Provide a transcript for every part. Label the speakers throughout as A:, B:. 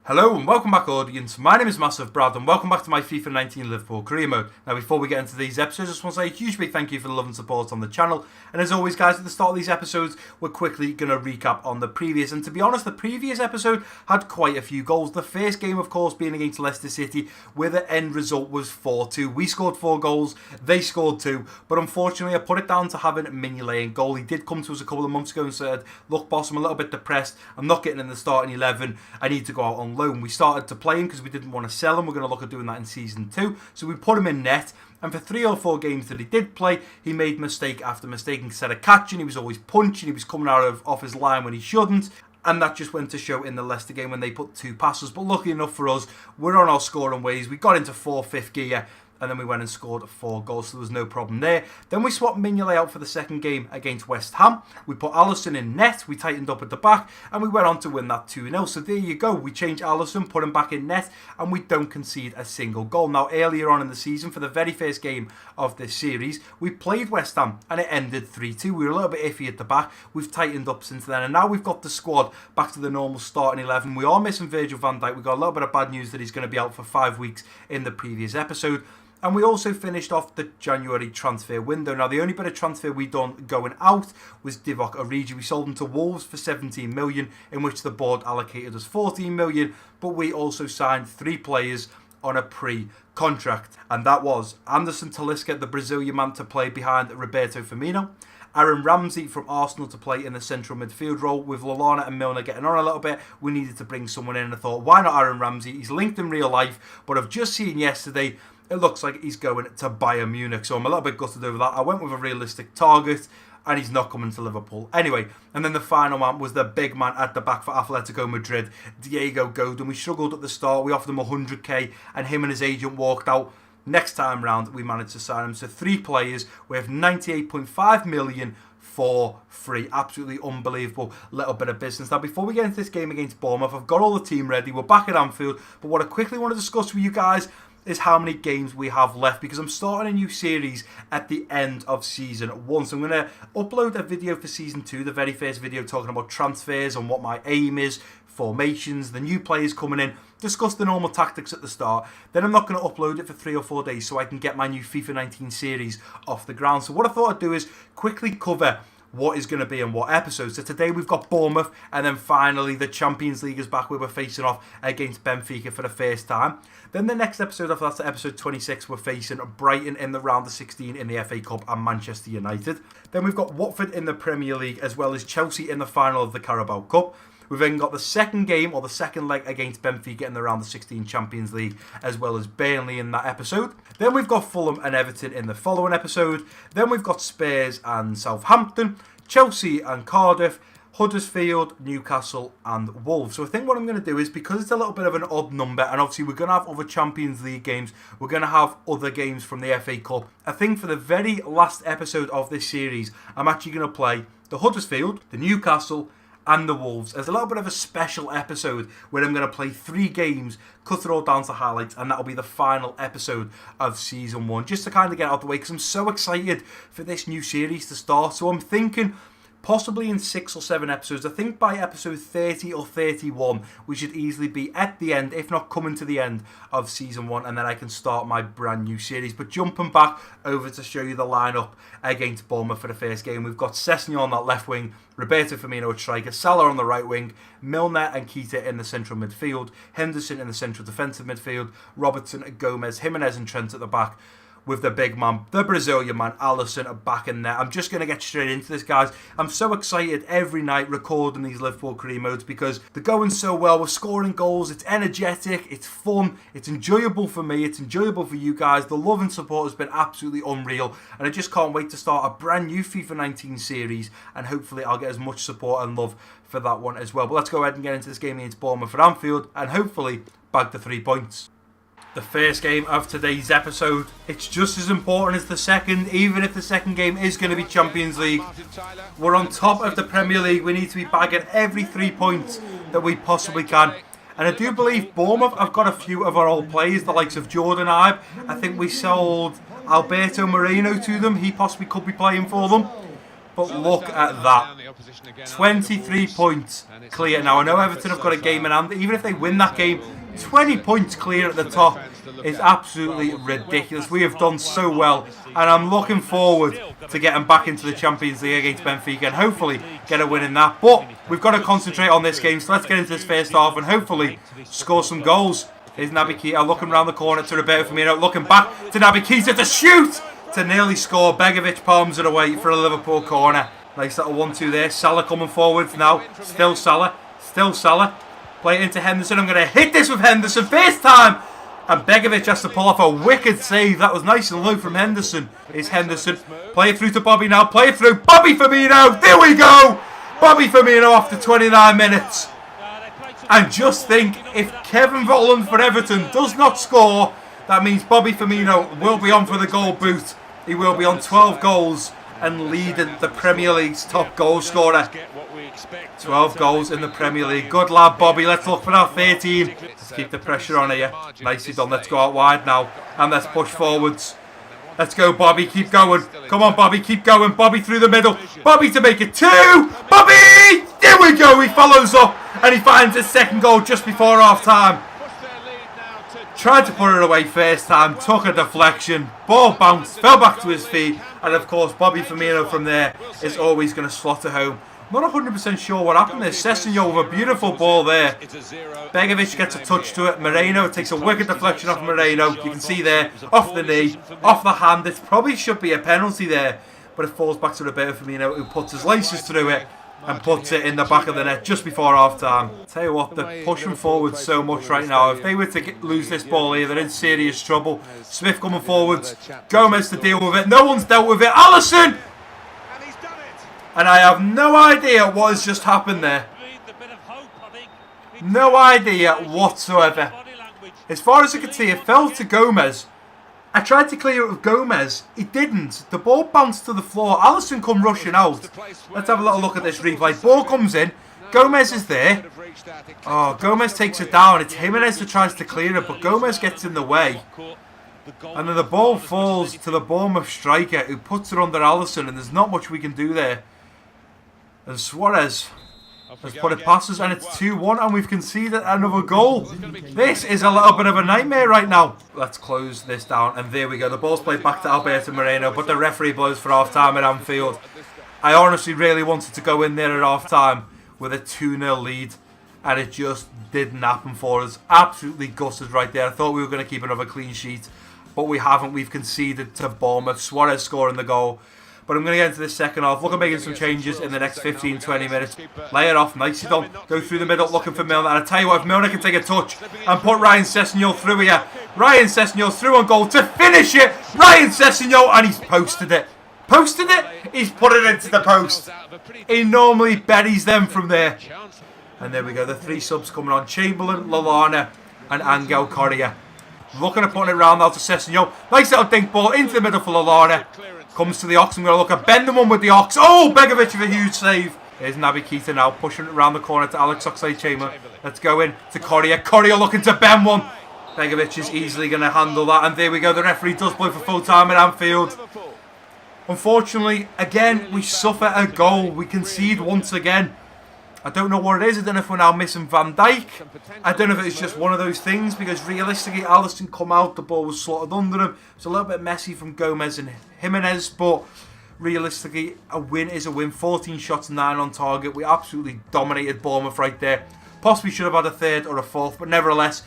A: Hello and welcome back, audience. My name is MassiveBrad and welcome back to my FIFA 19 Liverpool career mode. Now, before we get into these episodes, I just want to say a huge big thank you for the love and support on the channel. And as always, guys, at the start of these episodes, we're quickly going to recap on the previous. And to be honest, the previous episode had quite a few goals. The first game, of course, being against Leicester City, where the end result was 4-2. We scored 4 goals, they scored 2. But unfortunately, I put it down to having Mignolet in goal. He did come to us a couple of months ago and said, look, boss, I'm a little bit depressed. I'm not getting in the starting 11. I need to go out on loan. We started to play him because we didn't want to sell him. We're going to look at doing that in Season 2. So we put him in net. And for 3 or 4 games that he did play, he made mistake after mistake. Instead of catching, he was always punching. He was coming off his line when he shouldn't. And that just went to show in the Leicester game when they put 2 passes. But lucky enough for us, we're on our scoring ways. We got into 4th gear. And then we went and scored 4 goals, so there was no problem there. Then we swapped Mignolet out for the second game against West Ham. We put Alisson in net, we tightened up at the back, and we went on to win that 2-0. So there you go, we changed Alisson, put him back in net, and we don't concede a single goal. Now, earlier on in the season, for the very first game of this series, we played West Ham, and it ended 3-2. We were a little bit iffy at the back. We've tightened up since then, and now we've got the squad back to the normal starting 11. We are missing Virgil van Dijk. We've got a little bit of bad news that he's going to be out for 5 weeks in the previous episode. And we also finished off the January transfer window. Now, the only bit of transfer we done going out was Divock Origi. We sold him to Wolves for 17 million, in which the board allocated us 14 million. But we also signed 3 players on a pre-contract. And that was Anderson Talisca, the Brazilian man, to play behind Roberto Firmino. Aaron Ramsey from Arsenal to play in the central midfield role. With Lallana and Milner getting on a little bit, we needed to bring someone in. And I thought, why not Aaron Ramsey? He's linked in real life, but I've just seen yesterday, it looks like he's going to Bayern Munich. So I'm a little bit gutted over that. I went with a realistic target, and he's not coming to Liverpool. Anyway, and then the final man was the big man at the back for Atletico Madrid, Diego Godin. We struggled at the start. We offered him 100k, and him and his agent walked out. Next time round, we managed to sign him. So 3 players with 98.5 million for free. Absolutely unbelievable little bit of business. Now, before we get into this game against Bournemouth, I've got all the team ready. We're back at Anfield. But what I quickly want to discuss with you guys is how many games we have left, because I'm starting a new series at the end of Season 1. So I'm going to upload a video for Season 2, the very first video talking about transfers and what my aim is, formations, the new players coming in, discuss the normal tactics at the start. Then I'm not going to upload it for 3 or 4 days so I can get my new FIFA 19 series off the ground. So what I thought I'd do is quickly cover what is going to be in what episode. So today we've got Bournemouth, and then finally the Champions League is back where we're facing off against Benfica for the first time. Then the next episode after that's episode 26, we're facing Brighton in the round of 16 in the FA Cup and Manchester United. Then we've got Watford in the Premier League as well as Chelsea in the final of the Carabao Cup. We've then got the second game, or the second leg, against Benfica in the round of 16 Champions League, as well as Burnley in that episode. Then we've got Fulham and Everton in the following episode. Then we've got Spurs and Southampton, Chelsea and Cardiff, Huddersfield, Newcastle and Wolves. So I think what I'm going to do is, because it's a little bit of an odd number, and obviously we're going to have other Champions League games, we're going to have other games from the FA Cup. I think for the very last episode of this series, I'm actually going to play the Huddersfield, the Newcastle and the Wolves as a little bit of a special episode where I'm going to play 3 games, cut it all down to highlights, and that'll be the final episode of Season 1, just to kind of get out of the way, because I'm so excited for this new series to start. So I'm thinking possibly in 6 or 7 episodes. I think by episode 30 or 31, we should easily be at the end, if not coming to the end of Season 1, and then I can start my brand new series. But jumping back over to show you the lineup against Bournemouth for the first game, we've got Sessegnon on that left wing, Roberto Firmino at striker, Salah on the right wing, Milner and Keita in the central midfield, Henderson in the central defensive midfield, Robertson, Gomez, Jimenez and Trent at the back, with the big man, the Brazilian man, Alisson, back in there. I'm just going to get straight into this, guys. I'm so excited every night recording these Liverpool career modes because they're going so well. We're scoring goals. It's energetic. It's fun. It's enjoyable for me. It's enjoyable for you guys. The love and support has been absolutely unreal. And I just can't wait to start a brand new FIFA 19 series. And hopefully I'll get as much support and love for that one as well. But let's go ahead and get into this game against Bournemouth at Anfield and hopefully bag the 3 points. The first game of today's episode, it's just as important as the second, even if the second game is going to be Champions League. We're on top of the Premier League. We need to be bagging every 3 points that we possibly can. And I do believe Bournemouth have got a few of our old players, the likes of Jordan Ibe. I think we sold Alberto Moreno to them. He possibly could be playing for them. But look at that. 23 points clear. Now, I know Everton have got a game in hand. Even if they win that game, 20 points clear at the top is absolutely ridiculous. We have done so well. And I'm looking forward to getting back into the Champions League against Benfica and hopefully get a win in that. But we've got to concentrate on this game. So let's get into this first half and hopefully score some goals. Here's Naby Keita looking around the corner to Roberto Firmino. Looking back to Naby Keita to shoot! To nearly score. Begovic palms it away for a Liverpool corner. Nice little 1-2 there. Salah coming forwards now. Still Salah. Still Salah. Play it into Henderson. I'm going to hit this with Henderson. First time. And Begovic has to pull off a wicked save. That was nice and low from Henderson. Is Henderson. Play it through to Bobby now. Play it through. Bobby Firmino. There we go. Bobby Firmino after 29 minutes. And just think, if Kevin Volland for Everton does not score, that means Bobby Firmino will be on for the goal boot. He will be on 12 goals and leading the Premier League's top goal scorer. 12 goals in the Premier League. Good lad, Bobby. Let's look for that 13. Let's keep the pressure on here. Nicely done. Let's go out wide now. And let's push forwards. Let's go, Bobby. Keep going. Come on, Bobby. Keep going. Bobby through the middle. Bobby to make it 2. Bobby! There we go. He follows up. And he finds his second goal just before half-time. Tried to put it away first time, took a deflection, ball bounced, fell back to his feet, and of course Bobby Firmino from there is always going to slot it home. Not 100% sure what happened there. Sessegnon with a beautiful ball there. Begovic gets a touch to it. Moreno takes a wicked deflection off Moreno. You can see there, off the knee, off the hand. It probably should be a penalty there, but it falls back to Roberto Firmino, who puts his laces through it and puts it in the back of the net just before half-time. Tell you what, they're pushing forward so much right now. If they were to lose this ball here, they're in serious trouble. Smith coming forwards. Gomez to deal with it. No one's dealt with it. Alisson! And I have no idea what has just happened there. No idea whatsoever. As far as I can see, it fell to Gomez. I tried to clear it with Gomez. He didn't. The ball bounced to the floor. Alisson come rushing out. Let's have a little look at this replay. Ball comes in. Gomez is there. Oh, Gomez takes it down. It's Jimenez that tries to clear it, but Gomez gets in the way. And then the ball falls to the Bournemouth striker, who puts it under Alisson, and there's not much we can do there. And Suarez has put it past us, and it's 2-1, and we've conceded another goal. This is a little bit of a nightmare right now. Let's close this down, and there we go. The ball's played back to Alberto Moreno, but the referee blows for half-time at Anfield. I honestly really wanted to go in there at half-time with a 2-0 lead, and it just didn't happen for us. Absolutely gutted right there. I thought we were going to keep another clean sheet, but we haven't. We've conceded to Bournemouth. Suarez scoring the goal. But I'm going to get into this second half. Look at making some changes in the next 15-20 minutes. Lay it off. Nicely done. Go through the middle looking for Milner. And I tell you what, if Milner can take a touch and put Ryan Sessegnon through here. Ryan Sessegnon through on goal to finish it. Ryan Sessegnon, and he's posted it. Posted it? He's put it into the post. He normally buries them from there. And there we go. The 3 subs coming on. Chamberlain, Lallana and Angel Correa. Looking at putting it round now to Sessegnon. Nice little dink ball into the middle for Lallana. Comes to the Ox. I'm going to look at bend the one with the Ox. Oh, Begovic with a huge save. Here's Naby Keita now, pushing it around the corner to Alex Oxlade-Chamberlain. Let's go in to Correa. Correa looking to bend one. Begovic is easily going to handle that. And there we go. The referee does play for full time at Anfield. Unfortunately, again, we suffer a goal. We concede once again. I don't know what it is. I don't know if we're now missing Van Dijk. I don't know if it's just one of those things, because realistically, Alisson come out, the ball was slotted under him. It's a little bit messy from Gomez and Jimenez, but realistically, a win is a win. 14 shots, 9 on target. We absolutely dominated Bournemouth right there. Possibly should have had a third or a fourth, but nevertheless,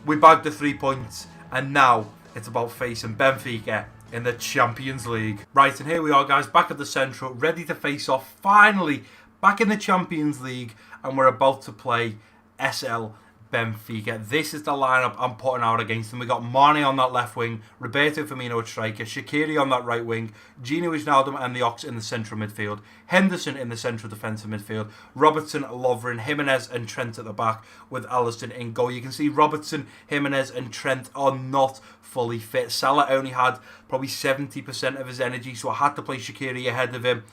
A: we bagged the 3 points. And now, it's about facing Benfica in the Champions League. Right, and here we are, guys, back at the Central, ready to face off, finally, back in the Champions League, and we're about to play SL Benfica. This is the lineup I'm putting out against them. We got Mane on that left wing, Roberto Firmino at striker, Shaqiri on that right wing, Gino Wijnaldum and the Ox in the central midfield, Henderson in the central defensive midfield, Robertson, Lovren, Jimenez and Trent at the back with Alisson in goal. You can see Robertson, Jimenez and Trent are not fully fit. Salah only had probably 70% of his energy, so I had to play Shaqiri ahead of him.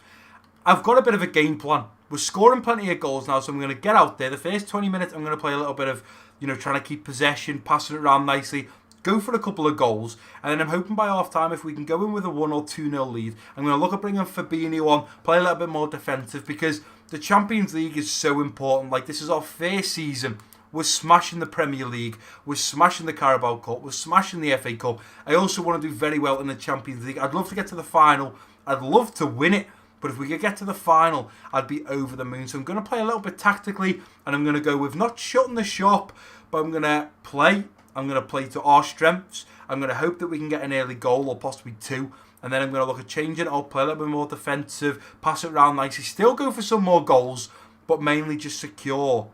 A: I've got a bit of a game plan. We're scoring plenty of goals now, so I'm going to get out there. The first 20 minutes, I'm going to play a little bit of, trying to keep possession, passing it around nicely, go for a couple of goals, and then I'm hoping by half-time, if we can go in with a 1 or 2-0 lead, I'm going to look at bringing Fabinho on, play a little bit more defensive, because the Champions League is so important. Like, this is our first season. We're smashing the Premier League. We're smashing the Carabao Cup. We're smashing the FA Cup. I also want to do very well in the Champions League. I'd love to get to the final. I'd love to win it. But if we could get to the final, I'd be over the moon. So I'm going to play a little bit tactically. And I'm going to go with not shutting the shop, but I'm going to play. I'm going to play to our strengths. I'm going to hope that we can get an early goal or possibly 2. And then I'm going to look at changing. I'll play a little bit more defensive. Pass it around nicely. Still go for some more goals. But mainly just secure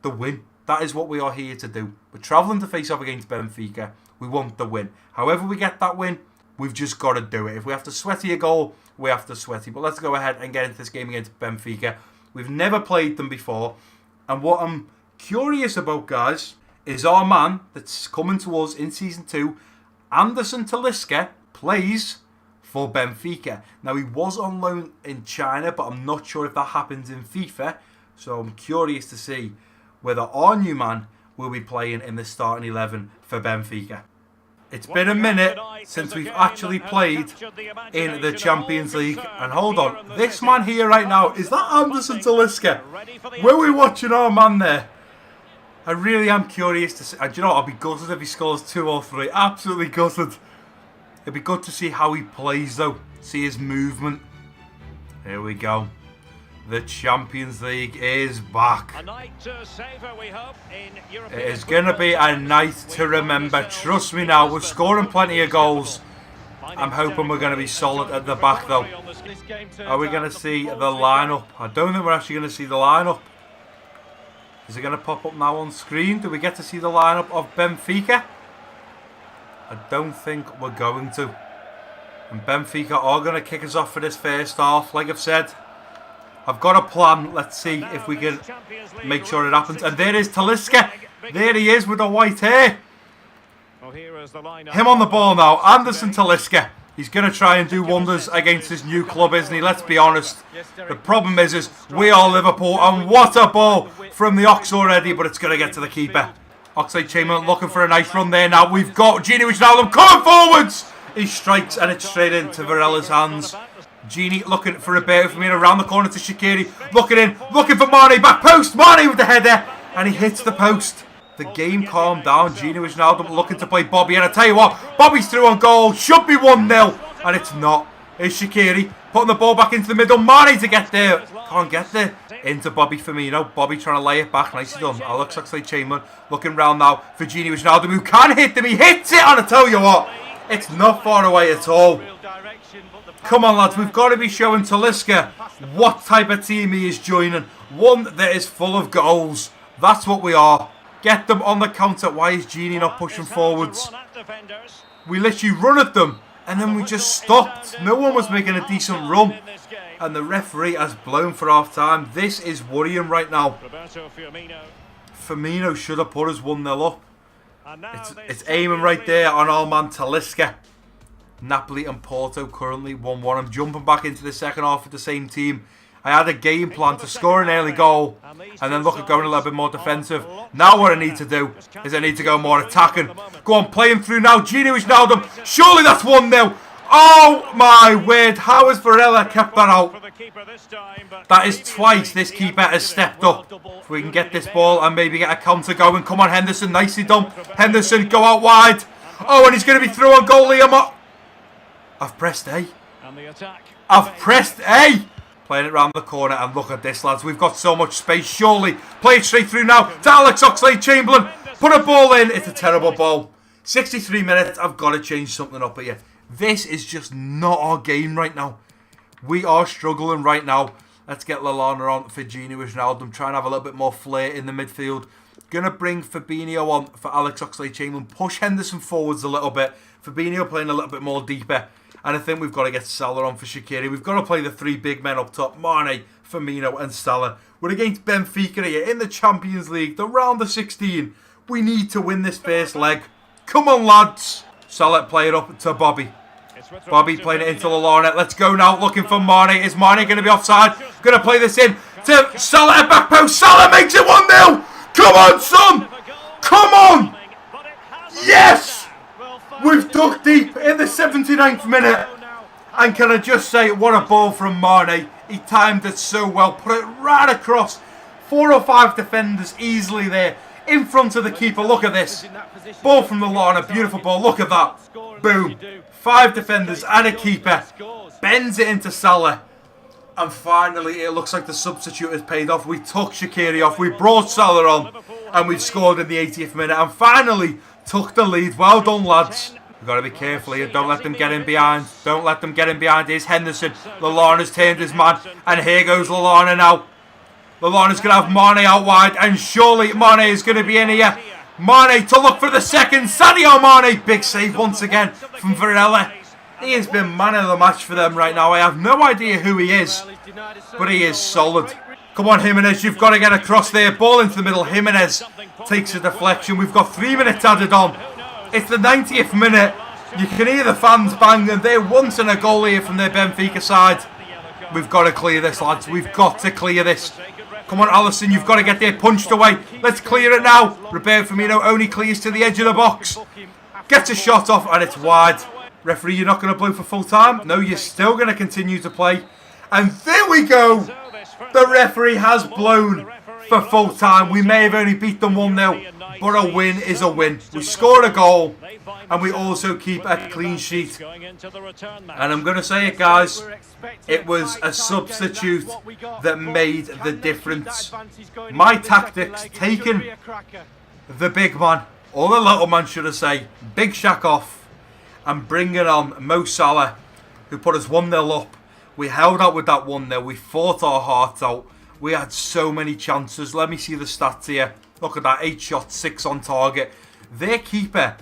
A: the win. That is what we are here to do. We're travelling to face off against Benfica. We want the win. However we get that win, we've just got to do it. If we have to sweaty a goal, we have to sweaty. But let's go ahead and get into this game against Benfica. We've never played them before. And what I'm curious about, guys, is our man that's coming to us in Season 2, Anderson Talisca, plays for Benfica. Now, he was on loan in China, but I'm not sure if that happens in FIFA. So I'm curious to see whether our new man will be playing in the starting 11 for Benfica. It's been a minute since we've actually played in the Champions League. And hold on, this man here right now, is that Anderson Talisca? Were we watching our man there? I really am curious to see. And you know what, I'll be gutted if he scores 2 or 3. Absolutely gutted. It'd be good to see how he plays though. See his movement. Here we go. The Champions League is back. A night to savor, we hope, in European. It is going to be a night to remember. Trust me now, we're scoring plenty of goals. I'm hoping we're going to be solid at the back though. Are we going to see the lineup? I don't think we're actually going to see the lineup. Is it going to pop up now on screen? Do we get to see the lineup of Benfica? I don't think we're going to. And Benfica are going to kick us off for this first half, like I've said. I've got a plan. Let's see if we can make sure it happens. And there is Talisca. There he is with the white hair. Him on the ball now. Anderson Talisca. He's going to try and do wonders against his new club, isn't he? Let's be honest. The problem is we are Liverpool. And what a ball from the Ox already. But it's going to get to the keeper. Oxlade-Chamberlain looking for a nice run there now. We've got Gini Wijnaldum coming forwards. He strikes and it's straight into Varela's hands. Gini looking for a bit from around the corner to Shaqiri. Looking in, looking for Mane, back post. Mane with the header, and he hits the post. The game calmed down. Gini Wijnaldum looking to play Bobby, and I tell you what, Bobby's through on goal. Should be 1-0, and it's not. It's Shaqiri putting the ball back into the middle. Mane to get there. Can't get there. Into Bobby Firmino. Bobby trying to lay it back. Nicely done. Alex Oxlade-Chamberlain looking round now for Gini Wijnaldum, who can hit them. He hits it, and I tell you what, it's not far away at all. Come on, lads, we've got to be showing Talisca what type of team he is joining. One that is full of goals. That's what we are. Get them on the counter. Why is Gini not pushing forwards? We literally run at them, and then we just stopped. No one was making a decent run. And the referee has blown for half time. This is worrying right now. Firmino should have put us 1-0 up. It's aiming right there on our man Talisca. Napoli and Porto currently 1-1. I'm jumping back into the second half with the same team. I had a game plan to score an early goal and then look at going a little bit more defensive. Now what I need to do is I need to go more attacking. Go on, play him through now. Gini Wijnaldum. Surely that's 1-0. Oh my word. How has Varela kept that out? That is twice this keeper has stepped up. If we can get this ball and maybe get a counter going. Come on, Henderson. Nicely done. Henderson, go out wide. Oh, and he's going to be through on goal, Liam. I've pressed A. I've pressed A. Playing it round the corner, and look at this, lads. We've got so much space. Surely. Play it straight through now to Alex Oxlade-Chamberlain. Put a ball in. It's a terrible ball. 63 minutes. I've got to change something up here. This is just not our game right now. We are struggling right now. Let's get Lallana on for Gini Wijnaldum. Try and have a little bit more flair in the midfield. Gonna bring Fabinho on for Alex Oxlade-Chamberlain. Push Henderson forwards a little bit. Fabinho playing a little bit more deeper. And I think we've got to get Salah on for Shaqiri. We've got to play the 3 big men up top. Mane, Firmino and Salah. We're against Benfica here in the Champions League. The round of 16. We need to win this first leg. Come on, lads. Salah play it up to Bobby. Bobby playing it into Lallana. Let's go now. Looking for Mane. Is Mane going to be offside? Going to play this in to Salah at back post. Salah makes it 1-0. Come on, son. Come on. Yes. 79th minute. And can I just say, what a ball from Mane. He timed it so well, put it right across. 4 or 5 defenders easily there, in front of the keeper. Look at this. Ball from the Lana, beautiful ball. Look at that. Boom. 5 defenders and a keeper. Bends it into Salah. And finally, it looks like the substitute has paid off. We took Shaqiri off, we brought Salah on, and we've scored in the 80th minute. And finally, took the lead. Well done, lads. We've got to be careful here. Don't let them get in behind. Don't let them get in behind. Here's Henderson. Lallana's turned his man. And here goes Lallana now. Lallana's going to have Mane out wide. And surely Mane is going to be in here. Mane to look for the second. Sadio Mane. Big save once again from Varela. He has been man of the match for them right now. I have no idea who he is, but he is solid. Come on, Jimenez, you've got to get across there. Ball into the middle. Jimenez takes a deflection. We've got 3 minutes added on. It's the 90th minute. You can hear the fans banging. They're wanting a goal here from their Benfica side. We've got to clear this, lads. We've got to clear this. Come on, Alisson, you've got to get there punched away. Let's clear it now. Roberto Firmino only clears to the edge of the box. Gets a shot off, and it's wide. Referee, you're not going to blow for full time? No, you're still going to continue to play. And there we go. The referee has blown for full time. We may have only beat them 1-0, but a win is a win. We score a goal, and we also keep a clean sheet. And I'm going to say it, guys. It was a substitute that made the difference. My tactics, taking the big man, or the little man should I say, Big Shaq off, and bringing on Mo Salah, who put us 1-0 up. We held out with that 1-0. We fought our hearts out. We had so many chances. Let me see the stats here. Look at that. 8 shots, 6 on target. Their keeper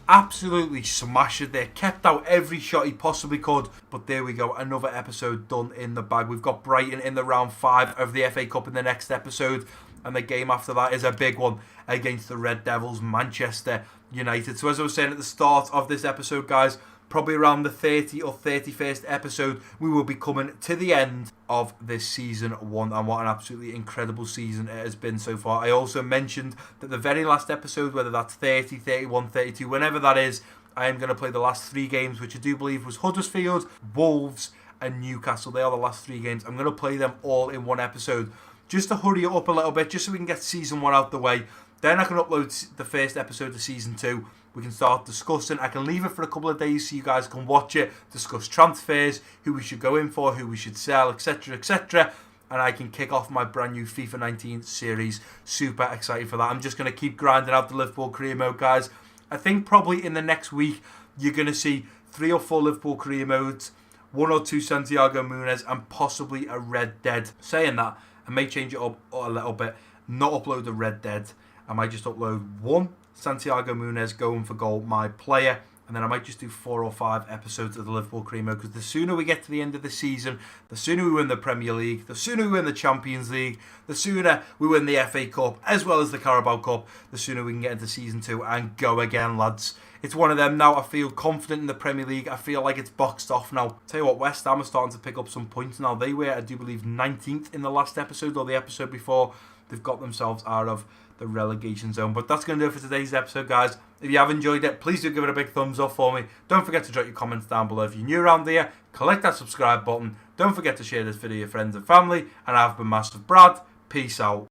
A: absolutely smashed it there. Kept out every shot he possibly could. But there we go. Another episode done in the bag. We've got Brighton in the round 5 of the FA Cup in the next episode. And the game after that is a big one against the Red Devils, Manchester United. So as I was saying at the start of this episode, guys, probably around the 30th or 31st episode, we will be coming to the end of this season 1. And what an absolutely incredible season it has been so far. I also mentioned that the very last episode, whether that's 30, 31, 32, whenever that is, I am going to play the last 3 games, which I do believe was Huddersfield, Wolves and Newcastle. They are the last 3 games. I'm going to play them all in one episode, just to hurry it up a little bit, just so we can get season 1 out the way. Then I can upload the first episode of season 2. We can start discussing. I can leave it for a couple of days so you guys can watch it, discuss transfers, who we should go in for, who we should sell, etc, etc. And I can kick off my brand new FIFA 19 series. Super excited for that. I'm just going to keep grinding out the Liverpool career mode, guys. I think probably in the next week, you're going to see 3 or 4 Liverpool career modes, 1 or 2 Santiago Munez, and possibly a Red Dead. Saying that, I may change it up a little bit. Not upload the Red Dead. I might just upload 1 Santiago Munez going for goal, my player, and then I might just do 4 or 5 episodes of the Liverpool career mode, because the sooner we get to the end of the season, the sooner we win the Premier League, the sooner we win the Champions League, the sooner we win the FA Cup, as well as the Carabao Cup, the sooner we can get into season 2 and go again, lads. It's one of them now. I feel confident in the Premier League. I feel like it's boxed off now. Tell you what, West Ham are starting to pick up some points now. They were, I do believe, 19th in the last episode or the episode before. They've got themselves out of the relegation zone. But that's going to do it for today's episode, guys. If you have enjoyed it, please do give it a big thumbs up for me. Don't forget to drop your comments down below. If you're new around here, click that subscribe button. Don't forget to share this video with your friends and family. And I've been MassiveBrad. Peace out.